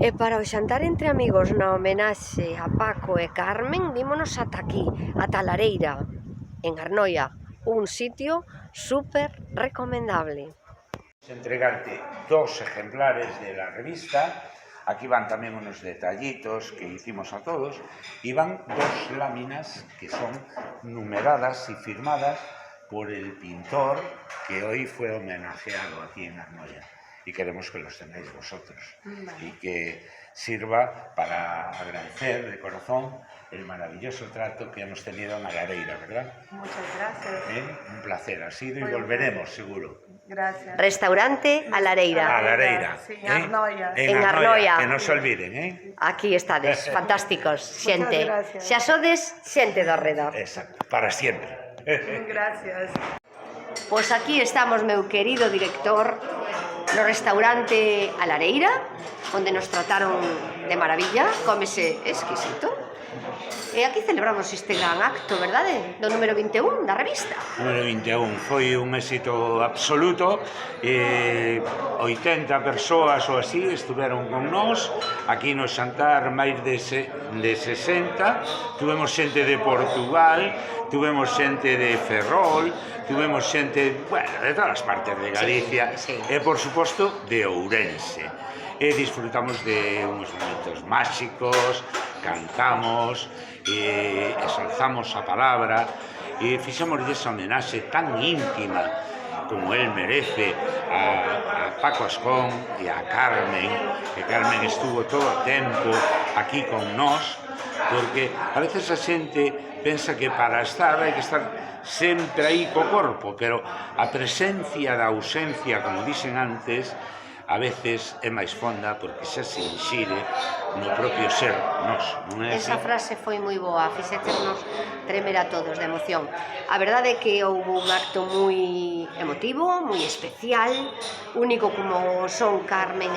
E para o xantar entre amigos na homenaxe a Paco e Carmen, vímonos ata aquí, ata a Lareira, en Arnoia, un sitio súper recomendable. Entregarte 2 ejemplares de la revista. Aquí van también unos detallitos que hicimos a todos y van 2 láminas que son numeradas y firmadas por el pintor que hoy fue homenajeado aquí en Arnoia, y queremos que los tengáis vosotros. Y que sirva para agradecer de corazón el maravilloso trato que hemos tenido en Lareira, ¿verdad? Muchas gracias. Un placer ha sido y volveremos seguro. Gracias. Restaurante A Lareira. A Lareira. Sí, en Arnoia. En Arnoia. Que non se olviden, Aquí estades, fantásticos, xente. gracias. Xa sodes xente do redor. Exacto, para siempre. Gracias. Pois aquí estamos, meu querido director, no restaurante A Lareira, onde nos trataron de maravilla, cómese exquisito. E aquí celebramos este gran acto, verdade? Do número 21 da revista. Número 21 foi un éxito absoluto. 80 persoas ou así estuveron con nós aquí no xantar, máis de 60. Tuvemos xente de Portugal, tuvemos xente de Ferrol, tuvemos xente, bueno, de todas as partes de Galicia, sí. E por suposto de Ourense. E disfrutamos de uns momentos máxicos, cantamos, exalzamos a palabra e fixemos esa homenaxe tan íntima como él merece a Paco Ascón e a Carmen, que Carmen estuvo todo o tempo aquí con nós, porque a veces a xente pensa que para estar hai que estar sempre aí co corpo, pero a presencia da ausencia, como dixen antes, a veces é máis fonda porque xa se inxire no propio ser nos, non é así? Esa frase foi moi boa, fixéchenos tremer a todos de emoción. A verdade é que houve un acto moi emotivo, moi especial, único como son Carmen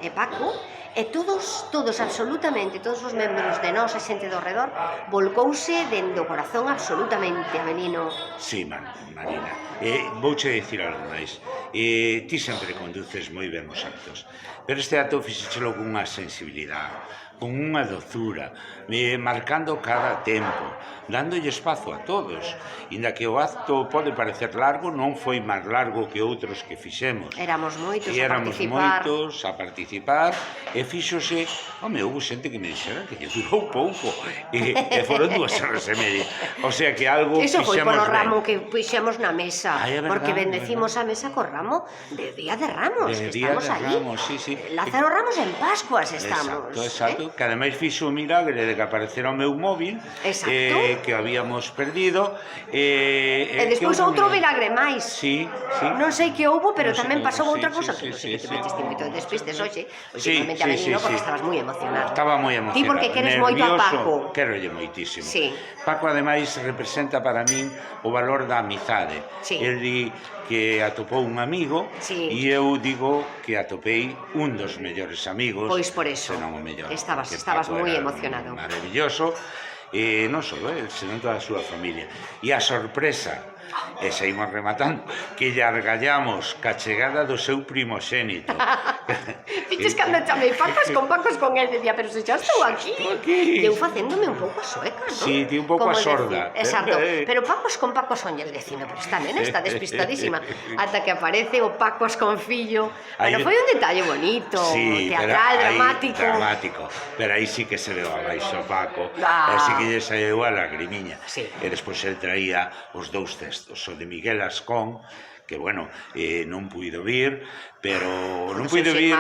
e Paco, e todos, absolutamente, todos os membros de nós, a xente do redor, volcouse dende o corazón absolutamente, Avelino. Sí, Marina. Vouche dicir algo máis. Ti sempre conduces moi ben os actos, pero este acto fixéchelo cunha sensibilidade, con unha dozura, marcando cada tempo, dándolle espazo a todos. Inda que o acto pode parecer largo, non foi máis largo que outros que fixemos. Éramos moitos a participar, e fíxose, houve xente que me dixera que lle durou pouco, e foron 2 horas e media. O sea que algo iso foi fixemos polo ben. ramo que fixemos na mesa, porque bendecimos a mesa co ramo de Día de Ramos, que estamos aí. Sí. Lázaro Ramos en Pascuas estamos. Exacto, que ademais fixo o milagre de que aparecera o meu móvil, que habíamos perdido. E despois outro milagre máis. Sí. Non sei que houbo, pero tamén pasou outra cousa que non sei que te metiste moito de despistes hoxe, últimamente a Avelino, porque estabas moi emocionado. Estaba moi emocionado. Ti porque queres moito a Paco. Querolle moitísimo. Sí. Paco ademais representa para min o valor da amizade. El di que atopou un amigo, e eu digo que atopei un dos mellores amigos. Pois por eso, senón o mellor. estabas moi emocionado. Maravilloso, e non só el, senón toda a súa familia. E a sorpresa, e seguimos rematando, que lle argallamos ca chegada do seu primoxénito. Fiches cando chamei Pacos con el, decía, pero se xa estou aquí. E eu facéndome un pouco a sueca, non? Sí, ti un pouco a sorda. Exacto, pero Pacos con el vecino, pero esta nena está despistadísima. Ata que aparece o Pacos con fillo. Bueno, foi un detalle bonito, teatral, dramático. Pero aí sí que se veo abaixo o Paco, e sí que lle saiu a lagrimiña. E despois el traía os 2 textos, o de Miguel Ascón, que, bueno, non puido vir, pero non puido vir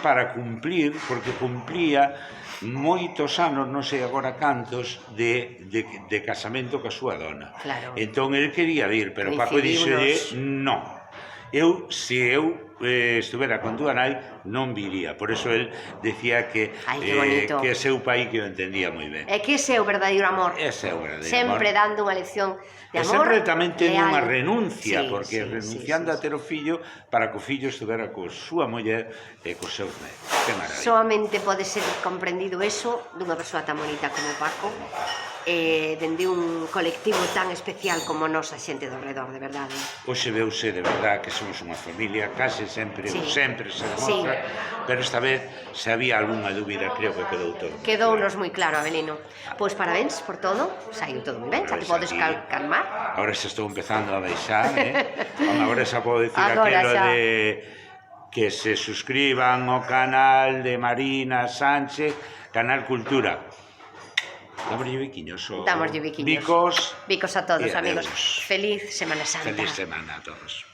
para cumplir, porque cumplía moitos anos, non sei agora cantos, de casamento ca súa dona. Entón, el quería vir, pero Paco dixolle, non. Se eu estuvera con túa nai, non viría. Por eso el decía que é seu pai, que o entendía moi ben. É que ese é o verdadeiro amor. Sempre dando unha lección de amor. E sempre tamén tendo unha renuncia, porque renunciando a ter o fillo para que o fillo estuvera co súa muller e co seu neto. Que maravilla. Solamente pode ser comprendido eso dunha persoa tan bonita como Paco. dende un colectivo tan especial como nós, a xente do redor, de verdade. Hoxe veuse de verdad que somos unha familia, case sempre, Sí. sempre se demostra, pero esta vez, se había algunha dúbida, creo que quedou todo. Quedounos moi claro, Avelino. Pois parabéns por todo, saiu todo moi ben, xa te podes calmar. Ahora se estou empezando a baixar, agora xa podo dicir Agora aquilo xa. de que se suscriban ao canal de Marina Sánchez, Canal Cultura. Dámoslle biquiños o... Dámoslle biquiños. Bicos. Bicos a todos, E adeus. amigos. Feliz Semana Santa. Feliz semana a todos.